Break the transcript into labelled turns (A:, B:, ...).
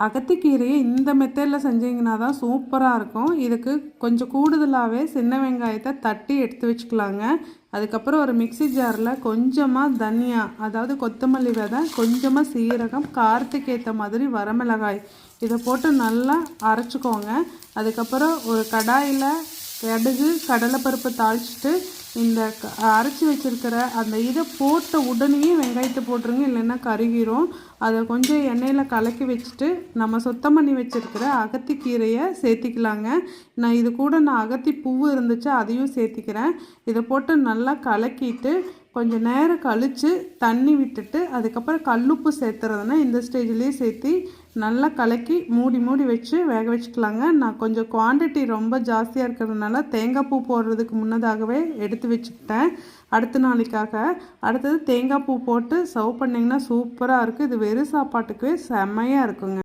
A: அகத்திக்கீரையை இந்த மெத்தடில் செஞ்சிங்கன்னா தான் சூப்பராக இருக்கும். இதுக்கு கொஞ்சம் கூடுதலாகவே சின்ன வெங்காயத்தை தட்டி எடுத்து வச்சுக்கலாங்க. அதுக்கப்புறம் ஒரு மிக்சி ஜாரில் கொஞ்சமாக தனியா, அதாவது கொத்தமல்லி விதை, கொஞ்சமாக சீரகம், காரத்துக்கு ஏற்ற மாதிரி வரமிளகாய் இதை போட்டு நல்லா அரைச்சிக்கோங்க. அதுக்கப்புறம் ஒரு கடாயில் கடுகு கடலைப்பருப்பு தாளிச்சிட்டு இந்த அரைச்சி வச்சுருக்கிற அந்த இதை போட்ட உடனேயே வெங்காயத்தை போட்டுருங்க, இல்லைன்னா கருகிரும். அதை கொஞ்சம் எண்ணெயில் கலக்கி வச்சுட்டு நம்ம சுத்தம் பண்ணி வச்சுருக்கிற அகத்திக்கீரையை சேர்த்திக்கலாங்க. நான் அகத்தி பூவு இருந்துச்சு அதையும் சேர்த்திக்கிறேன். இதை போட்டு நல்லா கலக்கிட்டு கொஞ்சம் நேரம் கழித்து தண்ணி விட்டுட்டு அதுக்கப்புறம் கல்லுப்பு சேர்த்துறதுனா இந்த ஸ்டேஜ்லேயே சேர்த்தி நல்லா கலக்கி மூடி வச்சு வேக வச்சுக்கலாங்க. நான் கொஞ்சம் குவான்டிட்டி ரொம்ப ஜாஸ்தியாக இருக்கிறதுனால தேங்காய் பூ போடுறதுக்கு முன்னதாகவே எடுத்து வச்சுக்கிட்டேன் அடுத்த நாளைக்காக. அடுத்தது தேங்காய் பூ போட்டு சர்வ் பண்ணிங்கன்னா சூப்பராக இருக்குது. இது வெறும் சாப்பாட்டுக்கே செம்மையாக இருக்குங்க.